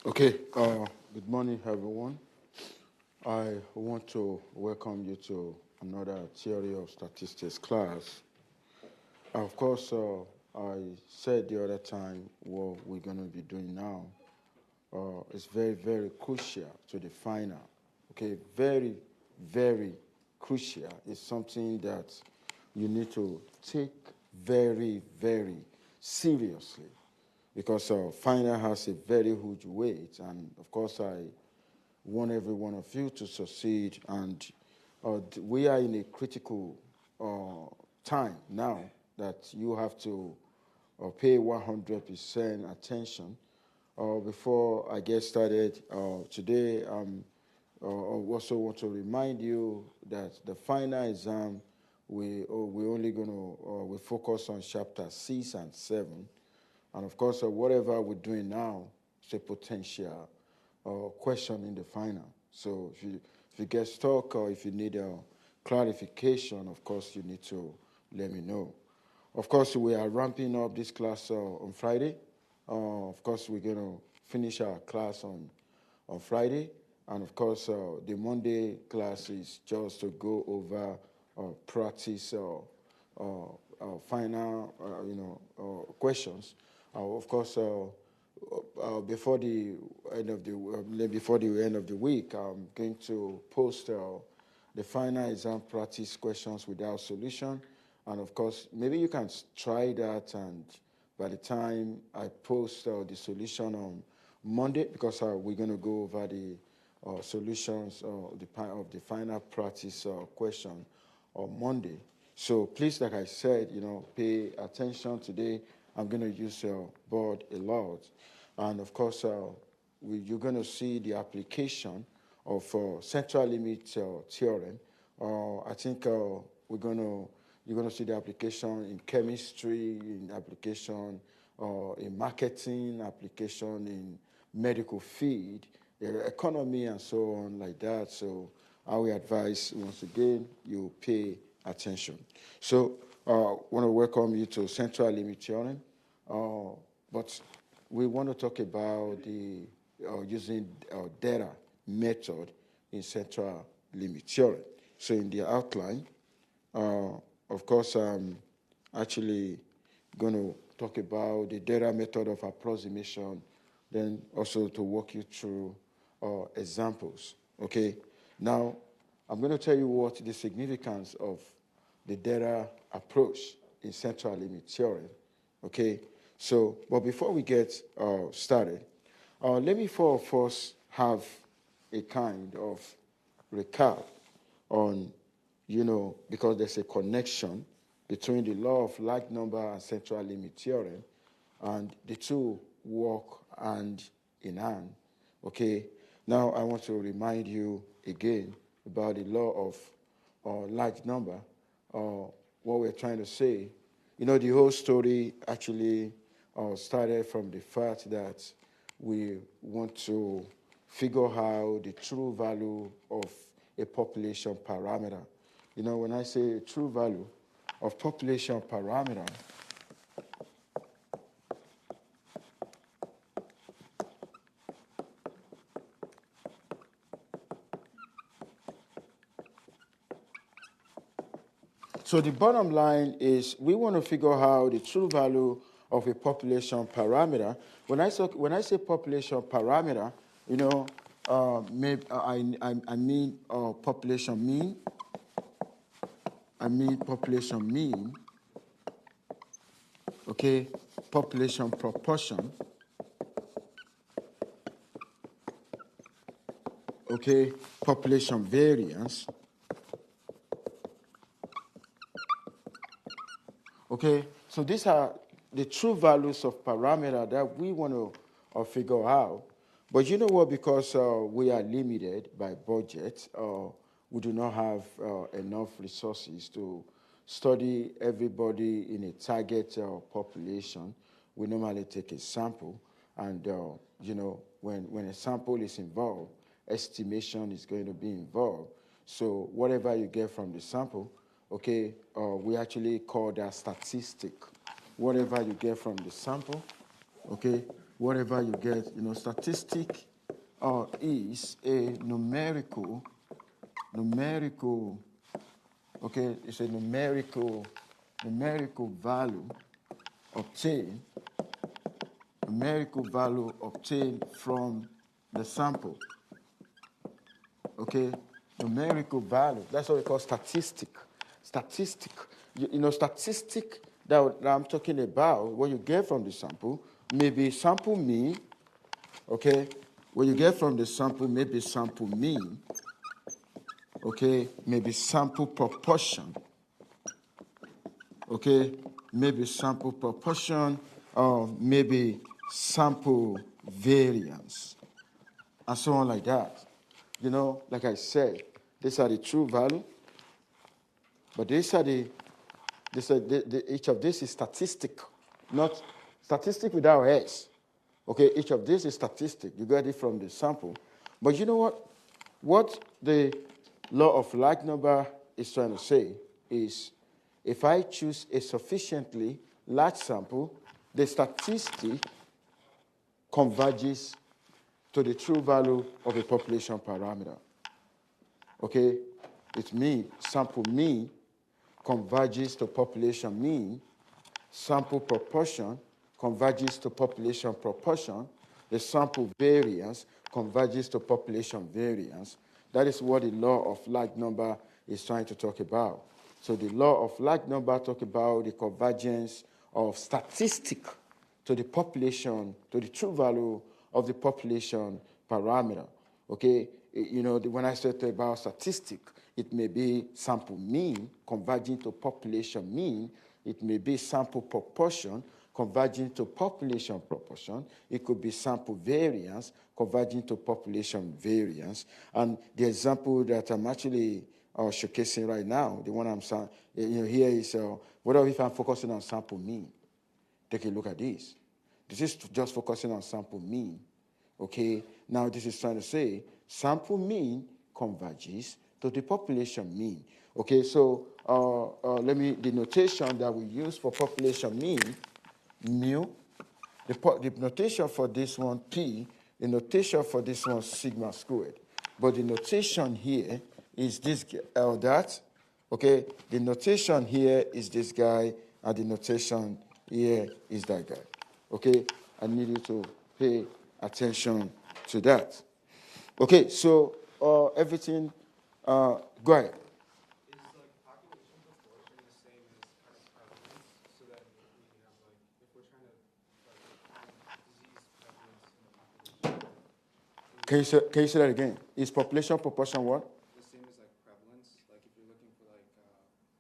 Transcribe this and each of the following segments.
Okay, good morning, everyone. I want to welcome you to another Theory of Statistics class. Of course, I said the other time what we're going to be doing now is very, very crucial to the final. Okay, very, very crucial. It's something that you need to take very, very seriously because final has a very huge weight. And of course, I want every one of you to succeed. And we are in a critical time now that you have to pay 100% attention. Before I get started today, I also want to remind you that the final exam, we're only going to we focus on chapter 6 and 7. And of course, whatever we're doing now is a potential question in the final. So if you get stuck or if you need a clarification, of course, you need to let me know. Of course, we are ramping up this class on Friday. Of course, we're going to finish our class on Friday. And of course, the Monday class is just to go over practice final, questions. Of course, before the end of the week, I'm going to post the final exam practice questions without solution. And of course, maybe you can try that, and by the time I post the solution on Monday, because we're going to go over the solutions of the final practice question on Monday. So please, like I said, pay attention today. I'm going to use your board a lot. And of course, you're going to see the application of central limit theorem. I think you're going to see the application in chemistry, in application in marketing, application in medical field, economy, and so on like that. So I will advise, once again, you pay attention. So I want to welcome you to central limit theorem. But we want to talk about the using data method in central limit theorem. So in the outline, of course, I'm actually going to talk about the data method of approximation, then also to walk you through examples. Okay. Now, I'm going to tell you what the significance of the data approach in central limit theorem. Okay. So, but before we get started, let me first have a kind of recap on, because there's a connection between the law of large number and central limit theorem, and the two work hand in hand. Okay. Now I want to remind you again about the law of large number. What we're trying to say, the whole story actually started from the fact that we want to figure out the true value of a population parameter. When I say true value of population parameter, so the bottom line is we want to figure out the true value of a population parameter. When I say population parameter, I mean population mean. I mean population mean. Okay, population proportion. Okay, population variance. Okay, so these are the true values of parameter that we want to figure out. But you know what? Because we are limited by budget, we do not have enough resources to study everybody in a target population. We normally take a sample, and when a sample is involved, estimation is going to be involved. So whatever you get from the sample, okay, we actually call that statistic. Whatever you get from the sample, okay, whatever you get, statistic is a numerical, okay, it's a numerical value obtained, from the sample, okay? Numerical value, that's what we call statistic. Statistic, statistic that I'm talking about, what you get from the sample, maybe sample mean, okay? What you get from the sample, maybe sample mean, okay? Maybe sample proportion, okay? Maybe sample proportion, or maybe sample variance, and so on like that. Like I said, these are the true value, but each of this is statistic, not statistic without S. Okay, each of this is statistic. You get it from the sample. But you know what? What the law of like number is trying to say is, if I choose a sufficiently large sample, the statistic converges to the true value of a population parameter. Okay? It means sample mean converges to population mean, sample proportion converges to population proportion, the sample variance converges to population variance. That is what the law of like number is trying to talk about. So the law of like number talk about the convergence of statistic to the population, to the true value of the population parameter. Okay? When I said about statistic, it may be sample mean converging to population mean. It may be sample proportion converging to population proportion. It could be sample variance converging to population variance. And the example that I'm actually showcasing right now, the one I'm saying, here is, what if I'm focusing on sample mean? Take a look at this. This is just focusing on sample mean. Okay? Now this is trying to say sample mean converges to the population mean. Okay, so the notation that we use for population mean, mu, the notation for this one, P, the notation for this one, sigma squared. But the notation here is this, that, okay? The notation here is this guy, and the notation here is that guy, okay? I need you to pay attention to that. Okay, so everything, go ahead. Is population proportion the same as kind of prevalence, so that we have if we're trying to find disease prevalence in the population? Can you say that again? Is population proportion what? The same as prevalence, if you're looking for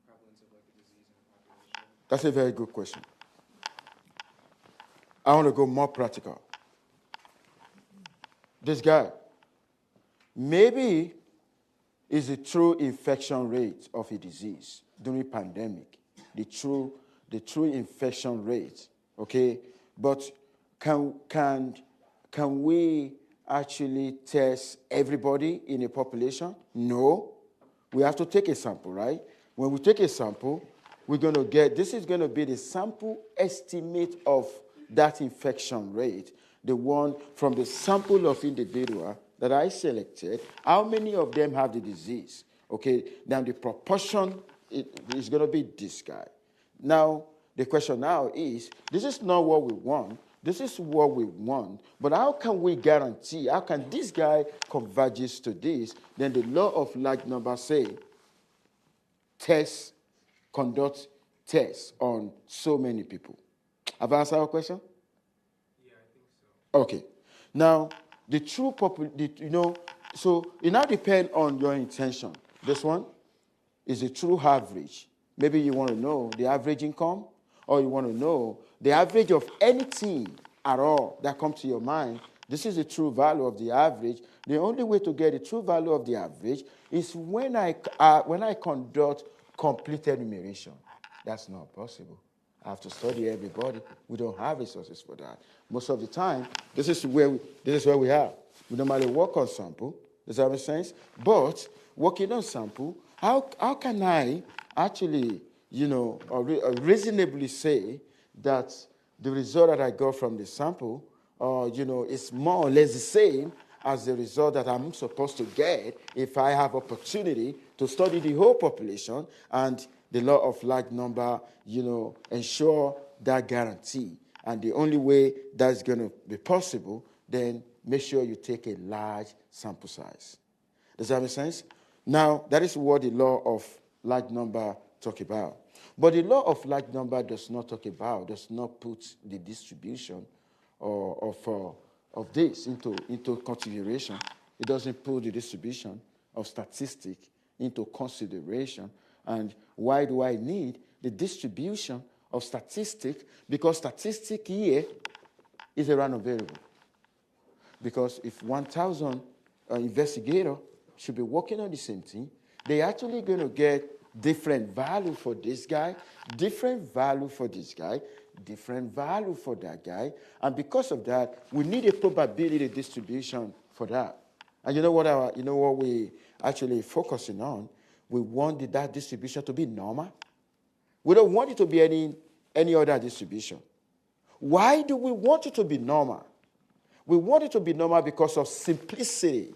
prevalence of a disease in the population. That's a very good question. I want to go more practical. This guy, maybe is the true infection rate of a disease during pandemic, the true infection rate, okay? But can we actually test everybody in a population? No. We have to take a sample, right? When we take a sample, we're going to get, this is going to be the sample estimate of that infection rate, the one from the sample of individual that I selected, how many of them have the disease, okay? Then the proportion is going to be this guy. Now, the question now is, this is not what we want. This is what we want. But how can we guarantee, how can this guy converges to this? Then the law of large number say, conduct tests on so many people. Have I answered your question? Yeah, I think so. Okay. Now, the true so it now depends on your intention. This one is the true average. Maybe you want to know the average income, or you want to know the average of anything at all that comes to your mind. This is the true value of the average. The only way to get the true value of the average is when I conduct complete enumeration. That's not possible. I have to study everybody. We don't have resources for that. Most of the time, this is where we are. We normally work on sample. Does that make sense? But working on sample, how can I actually, reasonably say that the result that I got from the sample it's more or less the same as the result that I'm supposed to get if I have opportunity to study the whole population, and the law of large number, ensure that guarantee. And the only way that's going to be possible, then make sure you take a large sample size. Does that make sense? Now, that is what the law of large number talk about. But the law of large number does not put the distribution of this into consideration. It doesn't put the distribution of statistic into consideration. And why do I need the distribution of statistic? Because statistic here is a random variable. Because if 1,000 investigators should be working on the same thing, they're actually going to get different value for this guy, different value for this guy, different value for that guy. And because of that, we need a probability distribution for that. And you know what we actually focusing on? We want that distribution to be normal. We don't want it to be any other distribution. Why do we want it to be normal? We want it to be normal because of simplicity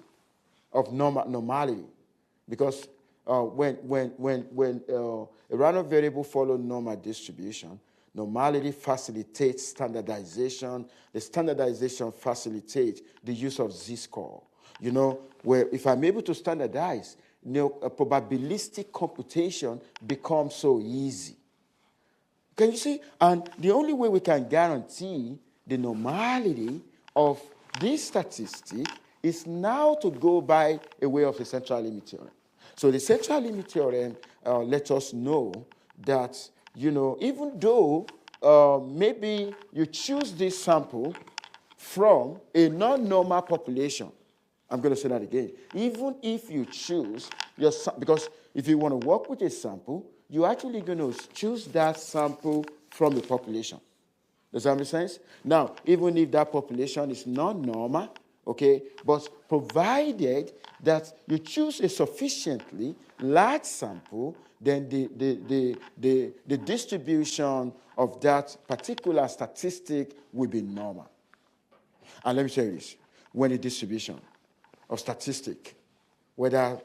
of normality. Because when a random variable follows normal distribution, normality facilitates standardization. The standardization facilitates the use of z-score. Where if I'm able to standardize, a probabilistic computation becomes so easy. Can you see? And the only way we can guarantee the normality of this statistic is now to go by a way of the central limit theorem. So the central limit theorem lets us know that, even though maybe you choose this sample from a non-normal population, I'm going to say that again. Even if you choose because if you want to work with a sample, you're actually going to choose that sample from the population. Does that make sense? Now, even if that population is non-normal, okay, but provided that you choose a sufficiently large sample, then the distribution of that particular statistic will be normal. And let me tell you this. When the distribution of statistic, whether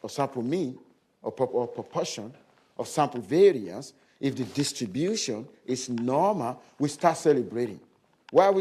of sample mean or proportion of sample variance, if the distribution is normal, we start celebrating. Why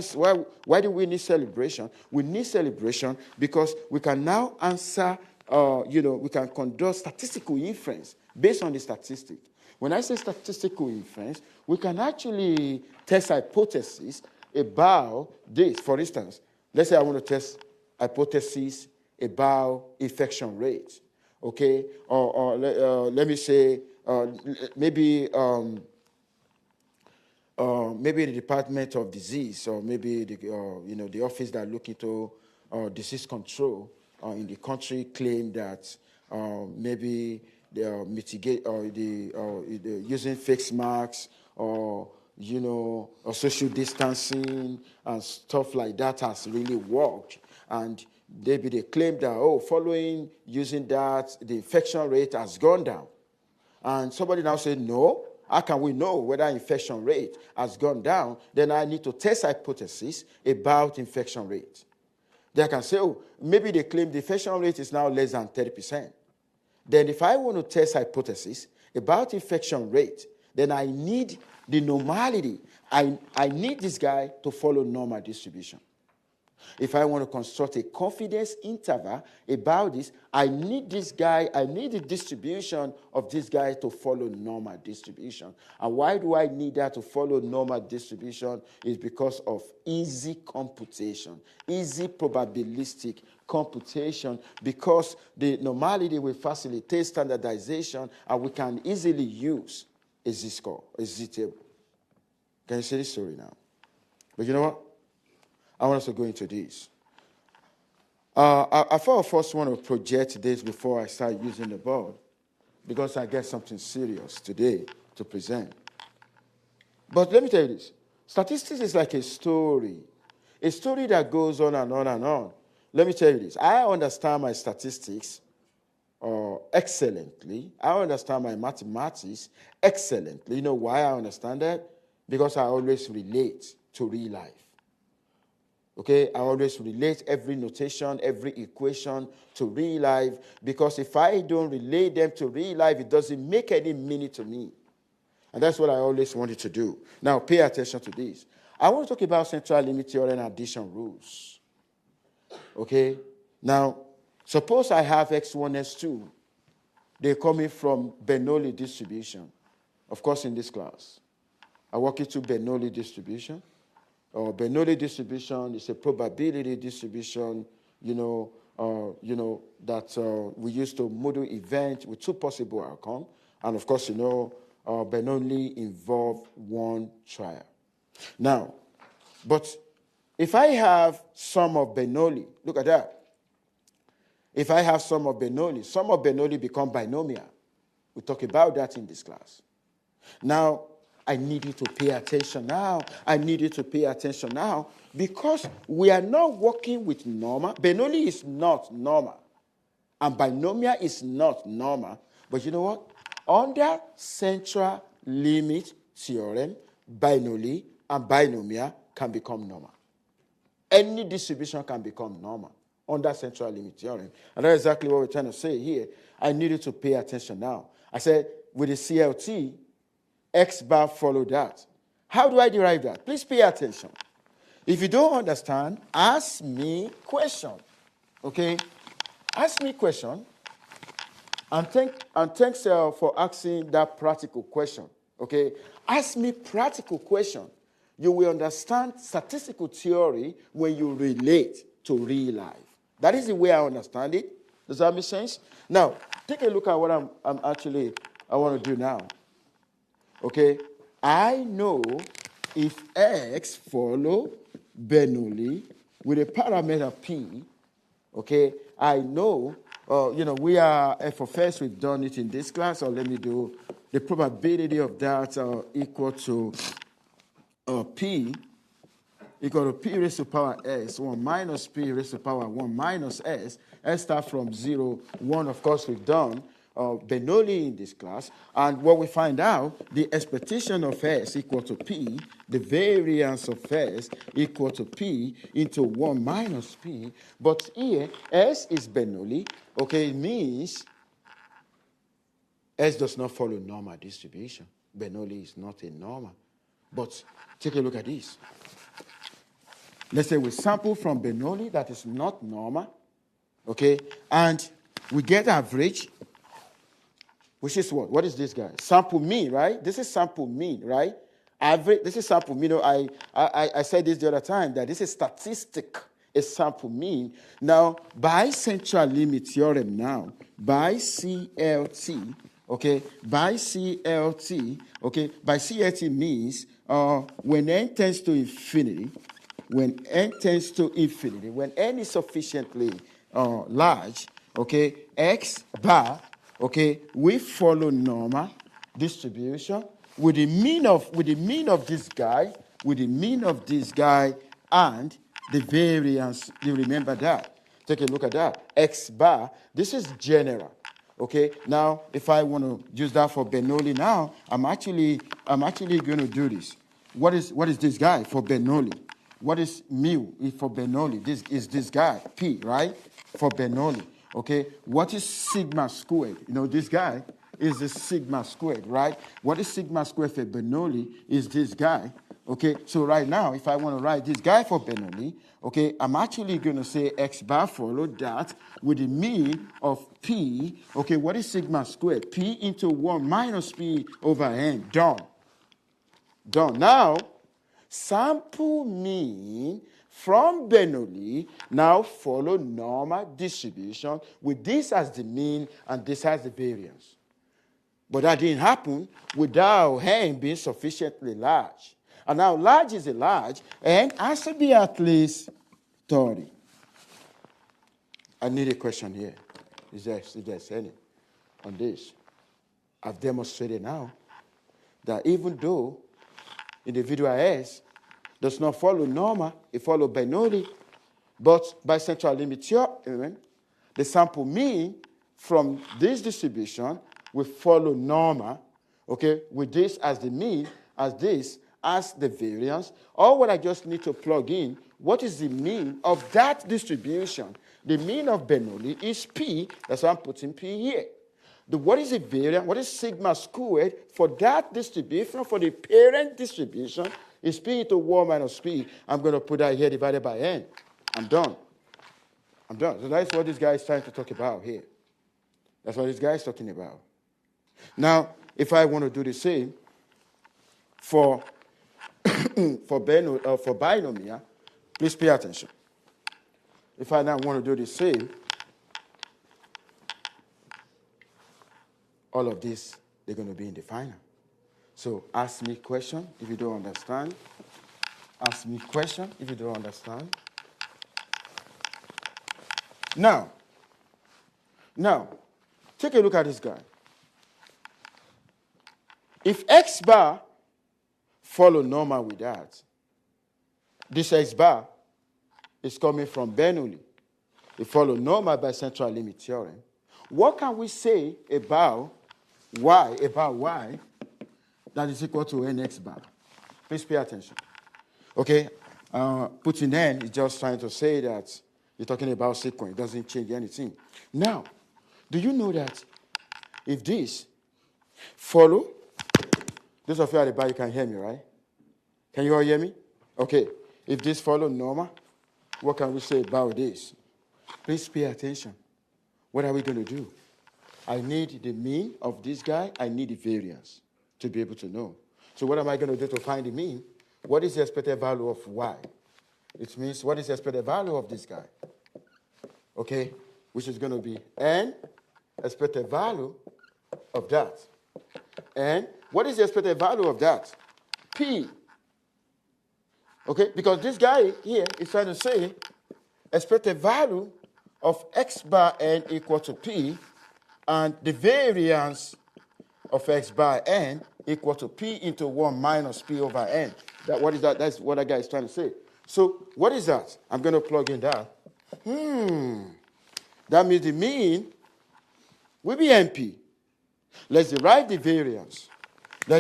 do we need celebration? We need celebration because we can now answer, we can conduct statistical inference based on the statistic. When I say statistical inference, we can actually test hypotheses about this. For instance, let's say I want to test hypotheses about infection rate, okay? Or let me say maybe the Department of Disease, or maybe the office that look into disease control in the country claim that maybe they mitigate or using face masks or social distancing and stuff like that has really worked, and maybe they claim that following using that the infection rate has gone down, and somebody now said no. How can we know whether infection rate has gone down? Then I need to test hypothesis about infection rate. They can say, maybe they claim the infection rate is now less than 30%. Then if I want to test hypothesis about infection rate, then I need the normality. I need this guy to follow normal distribution. If I want to construct a confidence interval about this, I need the distribution of this guy to follow normal distribution. And why do I need that to follow normal distribution? Is because of easy computation, easy probabilistic computation, because the normality will facilitate standardization, and we can easily use a z-score, a z-table. Can you see this story now? But you know what? I want us to go into this. I first want to project this before I start using the board, because I get something serious today to present. But let me tell you this. Statistics is like a story that goes on and on and on. Let me tell you this. I understand my statistics excellently. I understand my mathematics excellently. You know why I understand that? Because I always relate to real life. Okay, I always relate every notation, every equation to real life, because if I don't relate them to real life, it doesn't make any meaning to me. And that's what I always wanted to do. Now, pay attention to this. I want to talk about central limit theorem and addition rules. Okay? Now, suppose I have x1, x2. They're coming from Bernoulli distribution. Of course, in this class, I walk you through Bernoulli distribution. Bernoulli distribution is a probability distribution, that we use to model event with two possible outcomes. And of course, Bernoulli involve one trial. Now, but if I have sum of Bernoulli, look at that. If I have sum of Bernoulli become binomial. We talk about that in this class. Now, I need you to pay attention now. Because we are not working with normal. Bernoulli is not normal. And binomial is not normal. But you know what? Under central limit theorem, Bernoulli and binomial can become normal. Any distribution can become normal under central limit theorem. And that's exactly what we're trying to say here. I need you to pay attention now. I said, with the CLT, X bar follow that. How do I derive that? Please pay attention. If you don't understand, ask me question. Okay? Ask me question. And thanks for asking that practical question. Okay? Ask me practical question. You will understand statistical theory when you relate to real life. That is the way I understand it. Does that make sense? Now, take a look at what I want to do now. Okay, I know if X follow Bernoulli with a parameter P, okay, I know, we are f of S, we've done it in this class, so let me do the probability of that equal to P, equal to P raised to power S, 1 minus P raised to power 1 minus S. S start from 0, 1, of course, we've done. Bernoulli in this class, and what we find out, the expectation of S equal to P, the variance of S equal to P into 1 minus P, but here, S is Bernoulli, okay, it means S does not follow normal distribution. Bernoulli is not a normal. But take a look at this. Let's say we sample from Bernoulli that is not normal, okay, and we get average, which is what? What is this guy? Sample mean, right? This is sample mean, right? Average, this is sample mean. I said this the other time, that this is statistic, a sample mean. Now, by central limit theorem now, by CLT, okay, by CLT means when n tends to infinity, when n is sufficiently large, okay, X bar, okay, we follow normal distribution with the mean of this guy, and the variance. You remember that? Take a look at that. X bar. This is general. Okay. Now, if I want to use that for Bernoulli, now I'm actually going to do this. What is this guy for Bernoulli? What is mu for Bernoulli? This is this guy P, right? For Bernoulli. Okay, what is sigma squared? This guy is the sigma squared, right? What is sigma squared for Bernoulli is this guy. Okay, so right now, if I want to write this guy for Bernoulli, okay, I'm actually going to say X bar follow that with the mean of P. Okay, what is sigma squared? P into 1 minus P over N. Done. Now, sample mean from Bernoulli now follow normal distribution with this as the mean and this as the variance. But that didn't happen without n being sufficiently large. And now large is a large, and has to be at least 30. I need a question here. Is there any on this? I've demonstrated now that even though individual S does not follow normal, it follows Bernoulli, but by central limit theorem, the sample mean from this distribution will follow normal, okay, with this as the mean, as this as the variance. Or what I just need to plug in, what is the mean of that distribution? The mean of Bernoulli is P. That's why I'm putting P here. What is the variance? What is sigma squared for that distribution? For the parent distribution is P into 1 minus P. I'm going to put that here divided by N. I'm done. So that's what this guy is trying to talk about here. That's what this guy is talking about. Now, if I want to do the same for binomial, please pay attention. If I now want to do the same, all of this, they're going to be in the final. So ask me question if you don't understand. Ask me question if you don't understand. Now, take a look at this guy. If x bar follow normal with that, this x bar is coming from Bernoulli. It follow normal by central limit theorem. What can we say about y that is equal to nx bar? Please pay attention. Okay, putting n is just trying to say that you're talking about sequence. It doesn't change anything. Now, do you know that if this follow, those of you at the back, you can hear me, right? Can you all hear me? Okay. If this follow normal, what can we say about this? Please pay attention. What are we going to do? I need the mean of this guy. I need the variance to be able to know. So what am I going to do to find the mean? What is the expected value of y? It means what is the expected value of this guy? Okay, which is going to be n expected value of that. And what is the expected value of that? P. Okay, because this guy here is trying to say expected value of x bar n equal to P, and the variance of x bar n equal to P into 1 minus P over n. What is that? That's what that guy is trying to say. So what is that? I'm going to plug in that. That means the mean will be NP. Let's derive the variance. What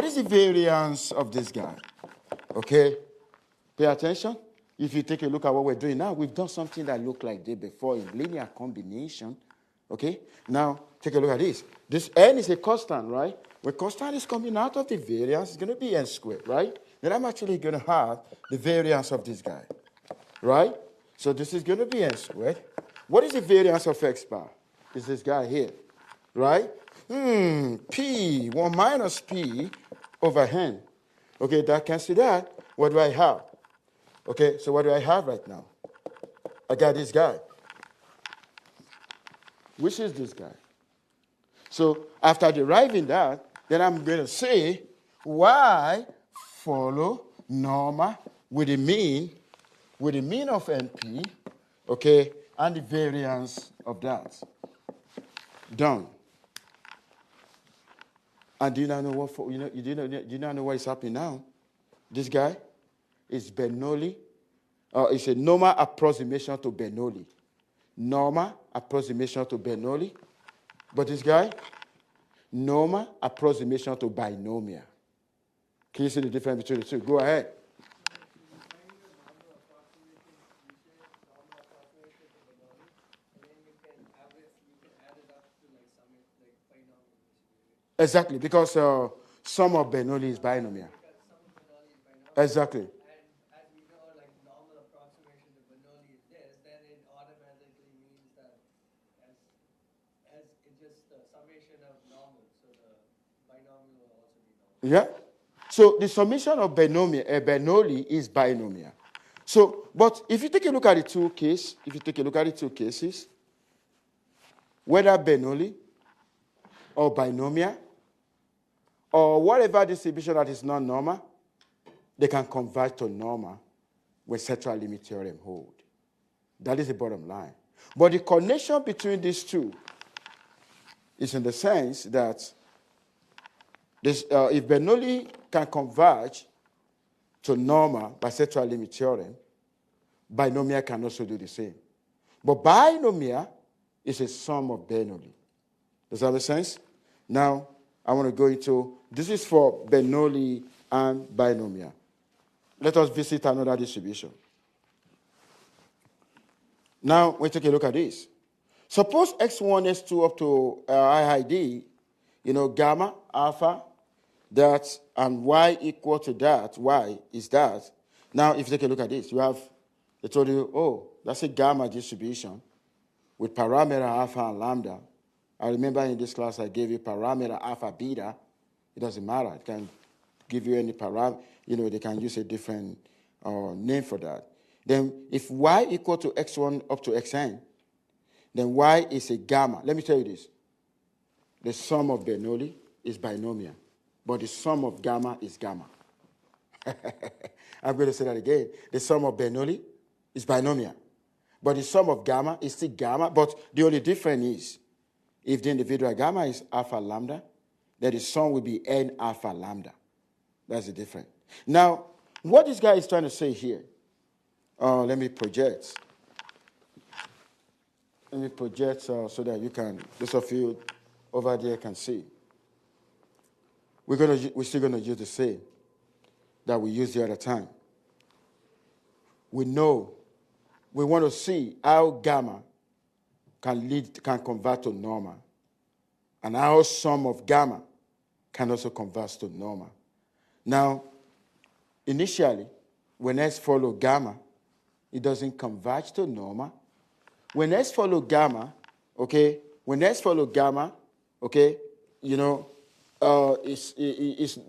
is the variance of this guy? Okay, pay attention. If you take a look at what we're doing now, we've done something that looked like this before in linear combination. Okay, now take a look at this. This n is a constant, right? When constant is coming out of the variance, it's going to be n squared, right? Then I'm actually going to have the variance of this guy, right? So this is going to be n squared. What is the variance of x bar? Is this guy here, right? P, 1 minus P over n. Okay, that cancel that. What do I have? Okay, so what do I have right now? I got this guy. Which is this guy? So after deriving that, then I'm going to say y follow normal with the mean of NP, okay, and the variance of that. Done. And do you now know what? Do you now know what is happening now? This guy is Bernoulli. It's a normal approximation to Bernoulli. Normal approximation to Bernoulli. But this guy, normal approximation to binomial. Can you see the difference between the two? Go ahead. Exactly, because sum of Bernoulli is binomial. Exactly. And as we know, like normal approximation to Bernoulli is this, then it automatically means that as it's just the summation of normals, so the binomial will also be normal. Yeah. So the summation of Bernoulli is binomial. So, but if you take a look at the two cases, whether Bernoulli or binomial or whatever distribution that is non-normal, they can converge to normal when central limit theorem hold. That is the bottom line. But the connection between these two is in the sense that this, if Bernoulli can converge to normal by central limit theorem, binomial can also do the same. But binomial is a sum of Bernoulli. Does that make sense? Now, I want to go into, this is for Bernoulli and binomial. Let us visit another distribution. Now, we take a look at this. Suppose x1, x2 up to IID, gamma, alpha, that, and y equal to that, y is that. Now, if you take a look at this, they told you, oh, that's a gamma distribution with parameter alpha and lambda. I remember in this class I gave you parameter alpha, beta. It doesn't matter. It can give you any parameter. They can use a different name for that. Then if y equal to x1 up to xn, then y is a gamma. Let me tell you this. The sum of Bernoulli is binomial, but the sum of gamma is gamma. I'm going to say that again. The sum of Bernoulli is binomial, but the sum of gamma is still gamma, but the only difference is if the individual gamma is alpha lambda, then the sum will be n alpha lambda. That's the difference. Now, what this guy is trying to say here, let me project. Let me project so that you can, those of you over there can see. We're still going to use the same that we used the other time. We want to see how gamma can convert to normal, and how sum of gamma can also convert to normal. Now, initially, when S follow gamma, it doesn't converge to normal. When S follow gamma, okay,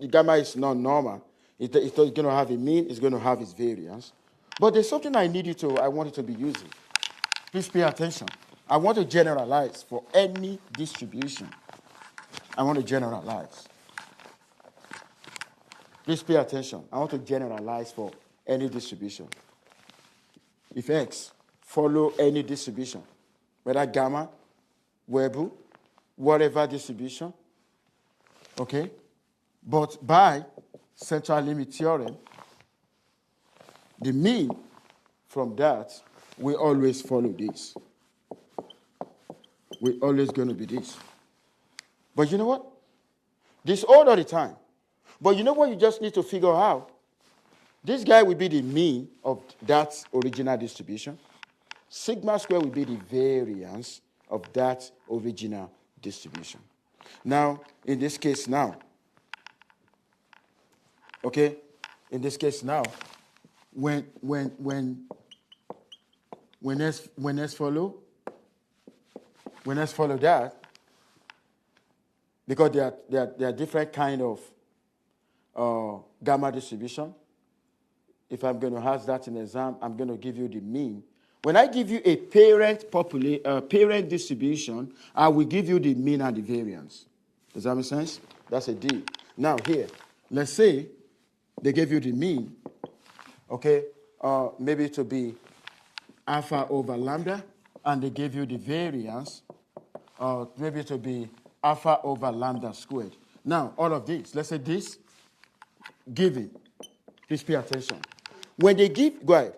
gamma is not normal. It's going to have a mean, it's going to have its variance. But there's something I want you to be using. Please pay attention. I want to generalize for any distribution. I want to generalize. Please pay attention. I want to generalize for any distribution. If X follow any distribution, whether gamma, Weibull, whatever distribution, okay? But by central limit theorem, the mean from that will always follow this. We're always going to be this. But you know what? This all the time. But you know what you just need to figure out? This guy will be the mean of that original distribution. Sigma square will be the variance of that original distribution. Now, in this case now, okay? In this case now, when S follow that, because there are different kind of gamma distribution. If I'm going to ask that in exam, I'm going to give you the mean. When I give you a parent distribution, I will give you the mean and the variance. Does that make sense? That's a D. Now here, let's say they gave you the mean, okay, maybe to be alpha over lambda, and they gave you the variance, maybe to be alpha over lambda squared. Now, all of this, let's say this, given. Please pay attention. When they give, go ahead.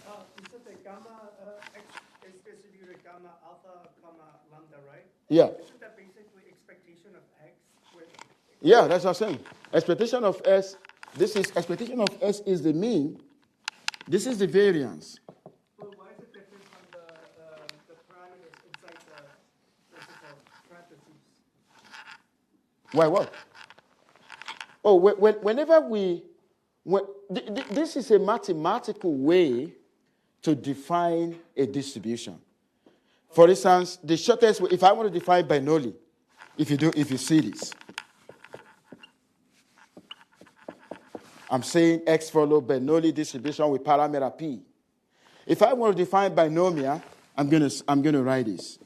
You said the gamma x is distributed gamma alpha comma lambda, right? Yeah. Isn't that basically expectation of x? Yeah, that's what I'm saying. Expectation of S, expectation of S is the mean. This is the variance. Well, why is it different from the parameters inside the parentheses? Why what? Oh, whenever this is a mathematical way to define a distribution. For instance, the shortest way, if I want to define Bernoulli, if you see this, I'm saying X follow Bernoulli distribution with parameter P. If I want to define binomial, I'm going to write this.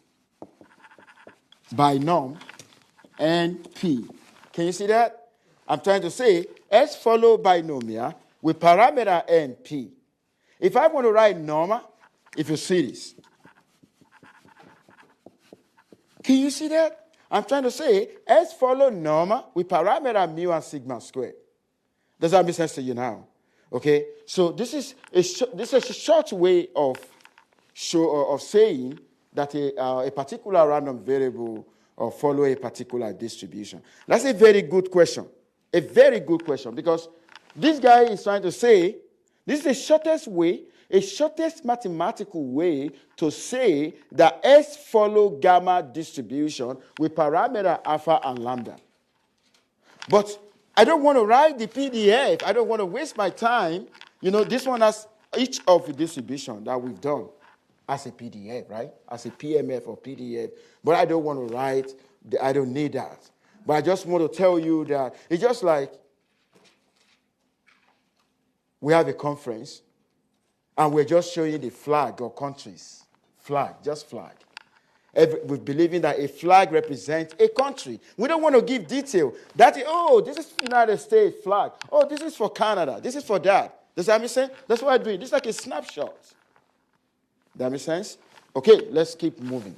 Binom and P. Can you see that? I'm trying to say S follow binomial with parameter N, P. If I want to write normal, if you see this, can you see that? I'm trying to say S follow normal with parameter mu and sigma squared. Does that make sense to you now? Okay, so this is a short way of saying that a particular random variable or follow a particular distribution? That's a very good question. A very good question, because this guy is trying to say this is the shortest way, a shortest mathematical way to say that S follow gamma distribution with parameter alpha and lambda. But I don't want to write the PDF. I don't want to waste my time. This one has each of the distribution that we've done as a PDF, right? As a PMF or PDF. But I don't want to write, I don't need that. But I just want to tell you that it's just like we have a conference and we're just showing the flag or countries. Flag, just flag. We're believing that a flag represents a country. We don't want to give detail. This is United States flag. Oh, this is for Canada. This is for that. Does that make sense? That's what I'm doing. This is like a snapshot. That makes sense? Okay, let's keep moving.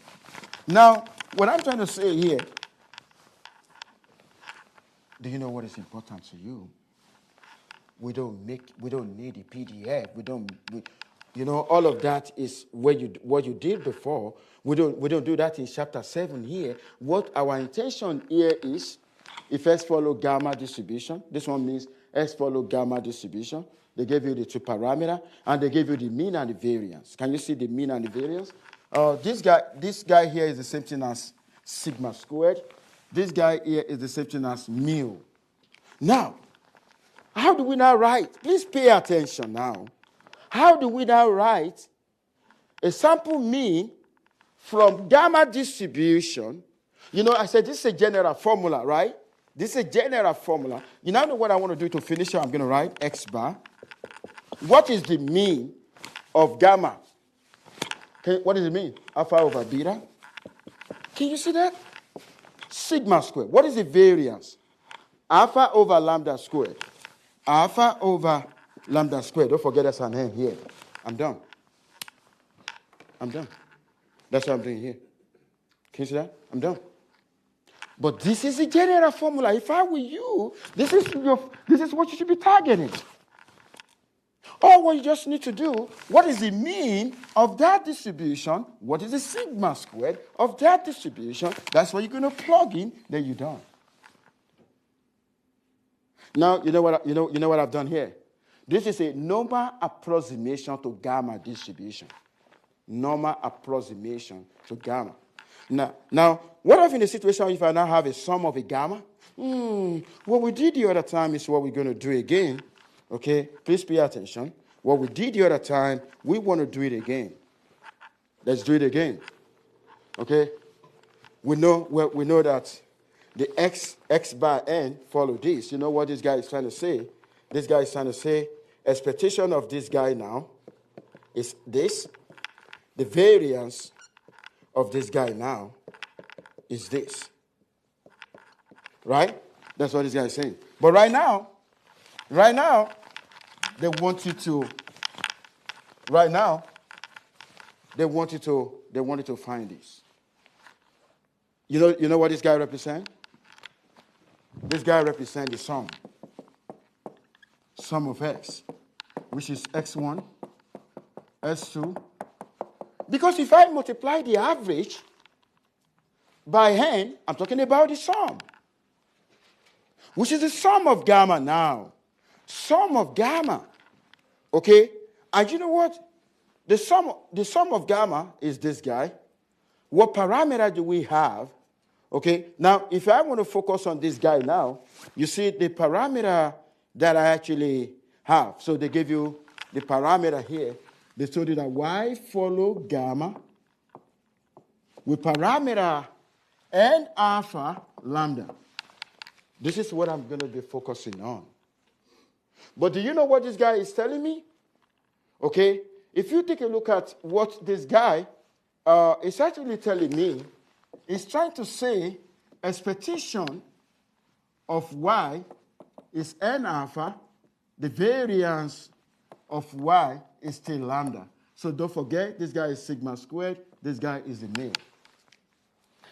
Now, what I'm trying to say here, do you know what is important to you? We don't need a PDF. All of that is what you did before. We don't do that in chapter 7 here. What our intention here is, if S follow gamma distribution, this one means S follow gamma distribution. They gave you the two parameter, and they gave you the mean and the variance. Can you see the mean and the variance? This guy here is the same thing as sigma squared. This guy here is the same thing as mu. Now, how do we now write? Please pay attention now. How do we now write a sample mean from gamma distribution? I said this is a general formula, right? This is a general formula. You now know what I want to do to finish it. I'm going to write X bar. What is the mean of gamma? What does it mean? Alpha over beta. Can you see that? Sigma squared. What is the variance? Alpha over lambda squared. Alpha over lambda squared. Don't forget that's an n here. I'm done. That's what I'm doing here. Can you see that? I'm done. But this is a general formula. If I were you, this is what you should be targeting. Or what you just need to do, what is the mean of that distribution? What is the sigma squared of that distribution? That's what you're going to plug in, then you're done. Now, you know what I've done here? This is a normal approximation to gamma distribution. Normal approximation to gamma. Now, what if in a situation if I now have a sum of a gamma? What we did the other time is what we're going to do again. Okay, please pay attention. What we did the other time, we want to do it again. Let's do it again. Okay, we know that the x bar n follow this. You know what this guy is trying to say? This guy is trying to say expectation of this guy now is this. The variance of this guy now is this. Right? That's what this guy is saying. But right now, they want you to find this. You know what this guy represents? This guy represents the sum of x, which is x1, s2. Because if I multiply the average by n, I'm talking about the sum, which is the sum of gamma now. Sum of gamma. Okay? And you know what? The sum of gamma is this guy. What parameter do we have? Okay? Now, if I want to focus on this guy now, you see the parameter that I actually have. So they give you the parameter here. They told you that y follow gamma with parameter n alpha lambda. This is what I'm going to be focusing on. But do you know what this guy is telling me? Okay, if you take a look at what this guy is actually telling me, he's trying to say expectation of y is n alpha, the variance of y is still lambda. So don't forget, this guy is sigma squared, this guy is the mean.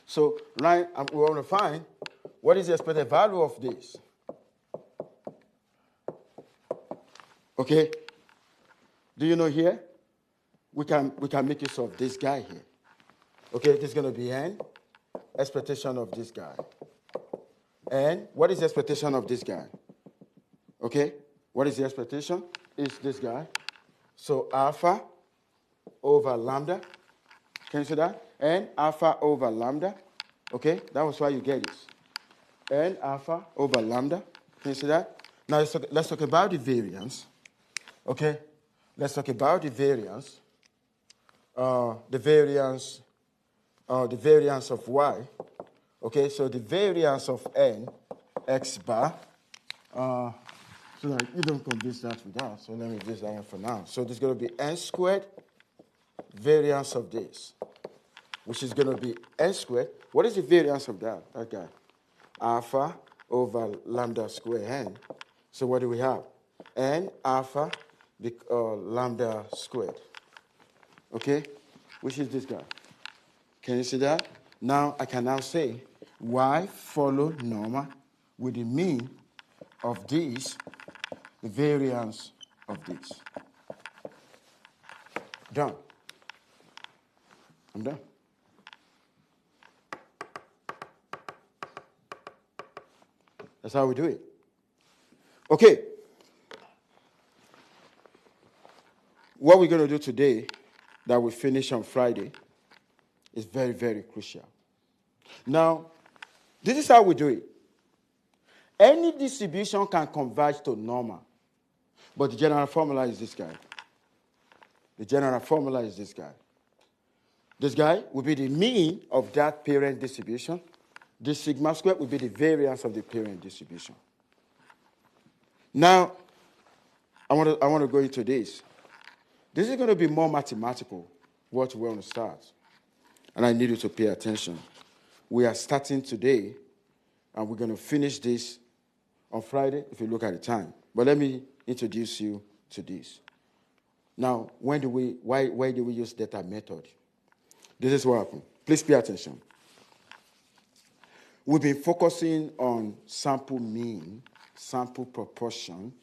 So right, we want to find what is the expected value of this. Okay? Do you know here? We can make use of this guy here. Okay, this is going to be n. expectation of this guy. And what is the expectation of this guy? Okay? What is the expectation? Is this guy. So alpha over lambda. Can you see that? And alpha over lambda. Okay? That was why you get this. And alpha over lambda. Can you see that? Now let's talk about the variance. Okay? Let's talk about the variance. The variance of y. Okay, so the variance of n x bar. So that you don't convince that with that. So let me use that one for now. So this is going to be n squared variance of this, which is going to be n squared. What is the variance of that? That guy. Alpha over lambda squared n. So what do we have? N alpha lambda squared. Okay? Which is this guy. Can you see that? Now I can now say y follow normal with the mean of this, the variance of this. Done. I'm done. That's how we do it. Okay. What we're going to do today, that we finish on Friday, is very, very crucial. Now, this is how we do it. Any distribution can converge to normal, but the general formula is this guy. The general formula is this guy. This guy will be the mean of that parent distribution. This sigma squared will be the variance of the parent distribution. Now, I want to go into this. This is going to be more mathematical, what we want to start. And I need you to pay attention. We are starting today, and we're going to finish this on Friday, if you look at the time. But let me introduce you to this. Now, why do we use data method? This is what happened. Please pay attention. We've been focusing on sample mean, sample proportion,